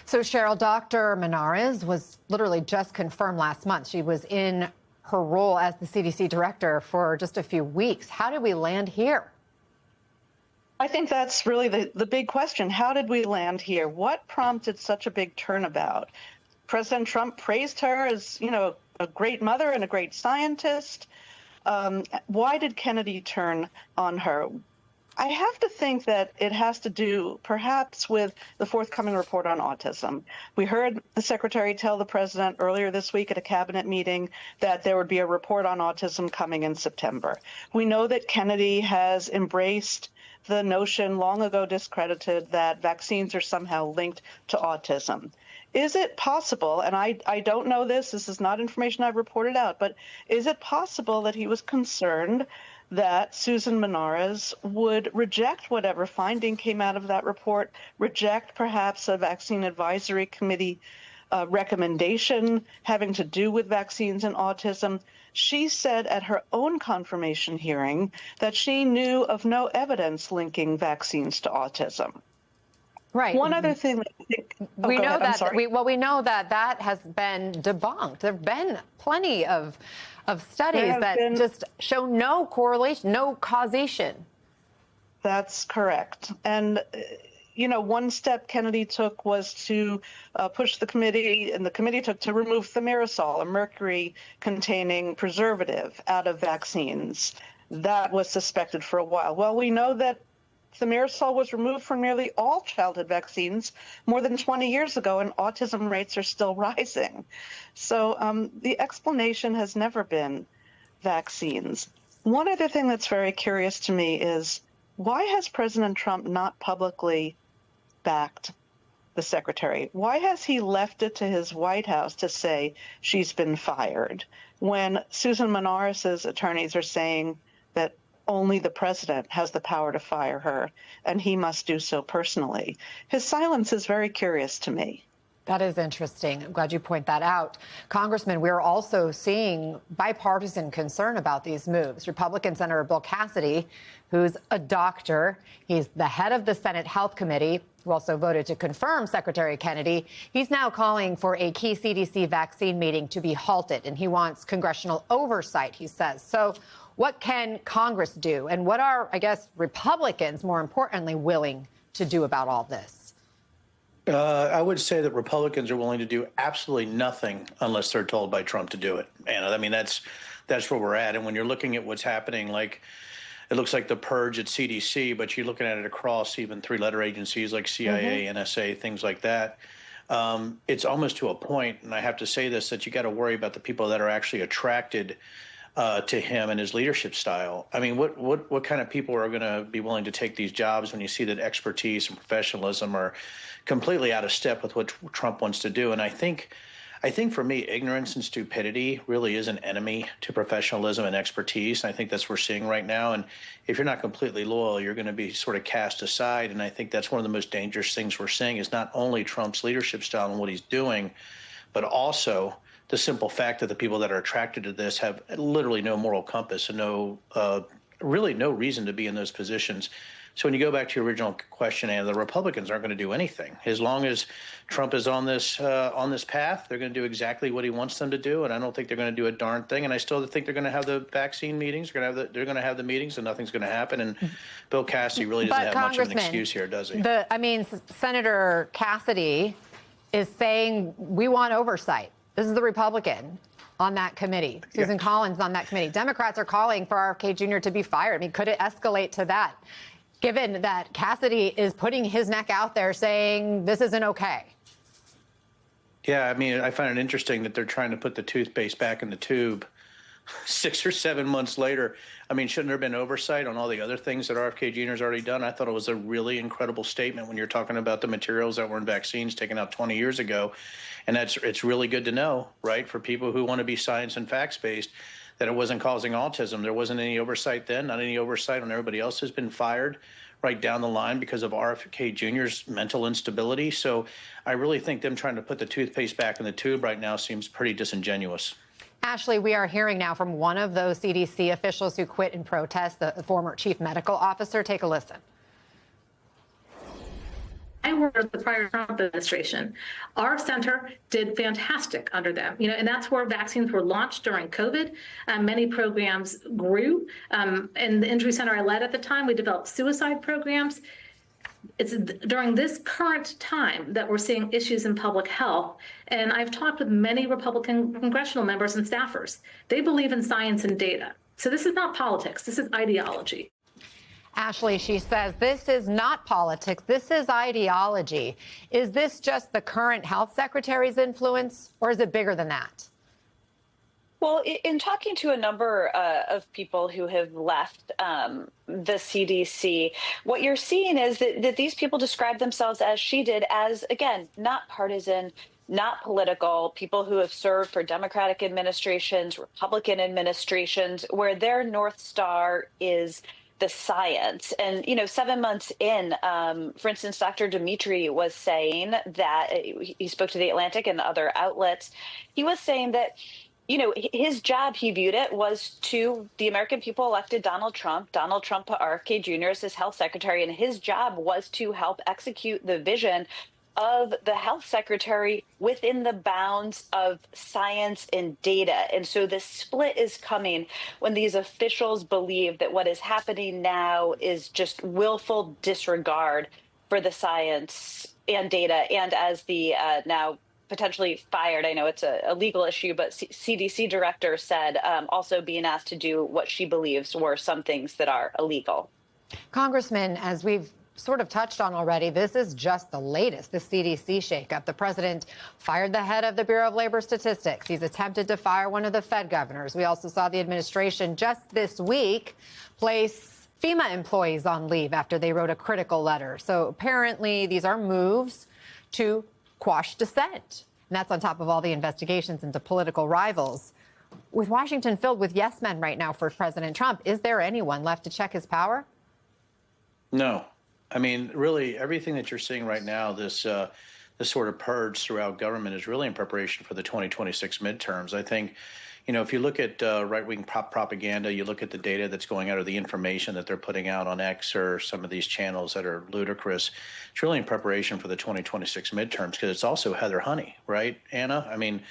So, Cheryl, Dr. Menarez was literally just confirmed last month. She was in her role as the CDC director for just a few weeks. How did we land here? I think that's really the big question. How did we land here? What prompted such a big turnabout? President Trump praised her as, a great mother and a great scientist. Why did Kennedy turn on her? I have to think that it has to do perhaps with the forthcoming report on autism. We heard the secretary tell the president earlier this week at a cabinet meeting that there would be a report on autism coming in September. We know that Kennedy has embraced the notion, long ago discredited, that vaccines are somehow linked to autism. Is it possible, and I don't know this is not information I've reported out, but is it possible that he was concerned that Susan Menarez would reject whatever finding came out of that report, reject perhaps a vaccine advisory committee recommendation having to do with vaccines and autism? She said at her own confirmation hearing that she knew of no evidence linking vaccines to autism. Right. One other thing that I think, we know that has been debunked. There have been plenty of studies that just show no correlation, no causation. That's correct. And one step Kennedy took was to push the committee, and the committee took to remove thimerosal, a mercury-containing preservative, out of vaccines. That was suspected for a while. Well, we know that thimerosal was removed from nearly all childhood vaccines more than 20 years ago, and autism rates are still rising. So the explanation has never been vaccines. One other thing that's very curious to me is, why has President Trump not publicly backed the secretary? Why has he left it to his White House to say she's been fired when Susan Menarez's attorneys are saying that only the president has the power to fire her, and he must do so personally? His silence is very curious to me. That is interesting. I'm glad you point that out. Congressman, we're also seeing bipartisan concern about these moves. Republican Senator Bill Cassidy, who's a doctor, he's the head of the Senate Health Committee, who also voted to confirm Secretary Kennedy. He's now calling for a key CDC vaccine meeting to be halted, and he wants congressional oversight, he says. So what can Congress do? And what are, I guess, Republicans, more importantly, willing to do about all this? I would say that Republicans are willing to do absolutely nothing unless they're told by Trump to do it. And I mean, that's where we're at. And when you're looking at what's happening, like, it looks like the purge at CDC, but you're looking at it across even three-letter agencies like CIA, NSA, things like that. It's almost to a point, and I have to say this, that you got to worry about the people that are actually attracted to him and his leadership style. I mean, what kind of people are going to be willing to take these jobs when you see that expertise and professionalism are completely out of step with what Trump wants to do? And I think for me, ignorance and stupidity really is an enemy to professionalism and expertise. And I think that's what we're seeing right now. And if you're not completely loyal, you're going to be sort of cast aside. And I think that's one of the most dangerous things we're seeing, is not only Trump's leadership style and what he's doing, but also the simple fact that the people that are attracted to this have literally no moral compass and really no reason to be in those positions. So when you go back to your original question, Anna, the Republicans aren't going to do anything. As long as Trump is on this path, they're going to do exactly what he wants them to do, and I don't think they're going to do a darn thing. And I still think they're going to have the vaccine meetings. They're going to have the meetings, and nothing's going to happen. And Bill Cassidy really doesn't have much of an excuse here, does he? Senator Cassidy is saying we want oversight. This is the Republican on that committee. Susan Collins on that committee. Democrats are calling for RFK Jr. to be fired. I mean, could it escalate to that, given that Cassidy is putting his neck out there saying this isn't okay? Yeah, I mean, I find it interesting that they're trying to put the toothpaste back in the tube 6 or 7 months later. I mean, shouldn't there have been oversight on all the other things that RFK Jr. has already done? I thought it was a really incredible statement when you're talking about the materials that were in vaccines taken out 20 years ago. And it's really good to know, right, for people who want to be science and facts-based, that it wasn't causing autism. There wasn't any oversight then, not any oversight on everybody else who's been fired right down the line because of RFK Jr.'s mental instability. So I really think them trying to put the toothpaste back in the tube right now seems pretty disingenuous. Ashley, we are hearing now from one of those CDC officials who quit in protest, the former chief medical officer. Take a listen. were the prior Trump administration. Our center did fantastic under them, and that's where vaccines were launched during COVID. Many programs grew. In the injury center I led at the time, we developed suicide programs. It's during this current time that we're seeing issues in public health. And I've talked with many Republican congressional members and staffers. They believe in science and data. So this is not politics. This is ideology. Ashley, she says this is not politics. This is ideology. Is this just the current health secretary's influence, or is it bigger than that? Well, in talking to a number of people who have left the CDC, what you're seeing is that these people describe themselves, as she did, as, again, not partisan, not political, people who have served for Democratic administrations, Republican administrations, where their North Star is the science. And, 7 months in, for instance, Dr. Dimitri was saying that he spoke to The Atlantic and other outlets. He was saying that his job, he viewed it, was to the American people elected Donald Trump RFK Jr. as his health secretary, and his job was to help execute the vision of the health secretary within the bounds of science and data. And so the split is coming when these officials believe that what is happening now is just willful disregard for the science and data. And as the now potentially fired, I know it's a legal issue, but CDC director said also being asked to do what she believes were some things that are illegal. Congressman, as we've sort of touched on already, this is just the latest, the CDC shakeup. The president fired the head of the Bureau of Labor Statistics. He's attempted to fire one of the Fed governors. We also saw the administration just this week place FEMA employees on leave after they wrote a critical letter. So apparently these are moves to quash dissent. And that's on top of all the investigations into political rivals. With Washington filled with yes men right now for President Trump, is there anyone left to check his power? No. I mean, really, everything that you're seeing right now, this sort of purge throughout government is really in preparation for the 2026 midterms. I think, if you look at right-wing propaganda, you look at the data that's going out or the information that they're putting out on X or some of these channels that are ludicrous, it's really in preparation for the 2026 midterms because it's also Heather Honey, right, Anna? I mean,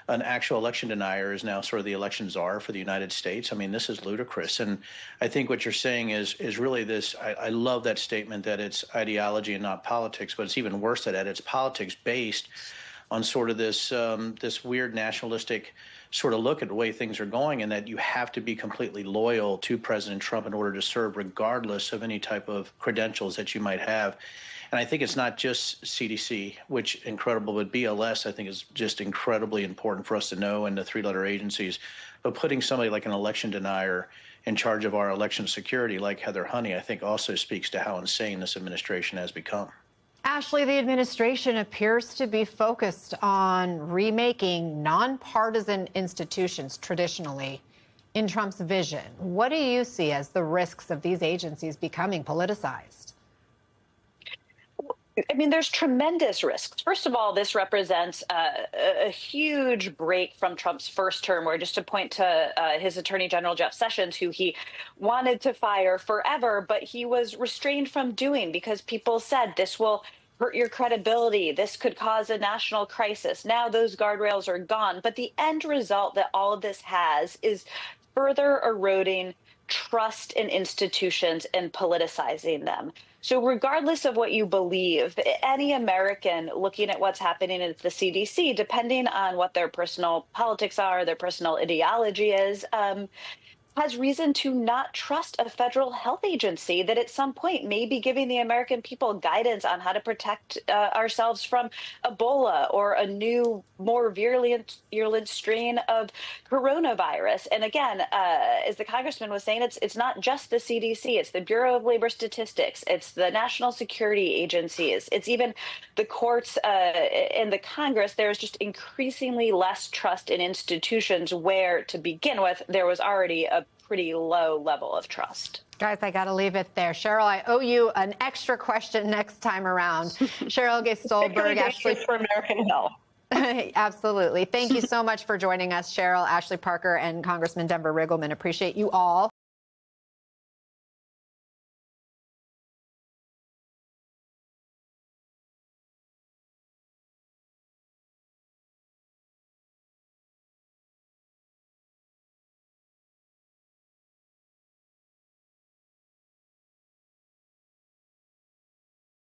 an actual election denier is now sort of the election czar for the United States. I mean, this is ludicrous. And I think what you're saying is really this. I love that statement that it's ideology and not politics, but it's even worse than that. It's politics based on sort of this this weird nationalistic sort of look at the way things are going, and that you have to be completely loyal to President Trump in order to serve, regardless of any type of credentials that you might have. And I think it's not just CDC, which incredible, but BLS, I think, is just incredibly important for us to know, and the three-letter agencies. But putting somebody like an election denier in charge of our election security, like Heather Honey, I think also speaks to how insane this administration has become. Ashley, the administration appears to be focused on remaking nonpartisan institutions traditionally in Trump's vision. What do you see as the risks of these agencies becoming politicized? I mean, there's tremendous risks. First of all, this represents a huge break from Trump's first term, where, just to point to his Attorney General, Jeff Sessions, who he wanted to fire forever, but he was restrained from doing because people said this will hurt your credibility. This could cause a national crisis. Now those guardrails are gone. But the end result that all of this has is further eroding trust in institutions and politicizing them. So regardless of what you believe, any American looking at what's happening at the CDC, depending on what their personal politics are, their personal ideology is, has reason to not trust a federal health agency that at some point may be giving the American people guidance on how to protect ourselves from Ebola or a new, more virulent strain of coronavirus. And again, as the congressman was saying, it's not just the CDC, it's the Bureau of Labor Statistics, it's the national security agencies, it's even the courts and the Congress. There's just increasingly less trust in institutions where, to begin with, there was already a pretty low level of trust. Guys, I got to leave it there. Cheryl, I owe you an extra question next time around. Cheryl Gay Stolberg, Ashley for American health. Absolutely. Thank you so much for joining us, Cheryl, Ashley Parker, and Congressman Denver Riggleman. Appreciate you all.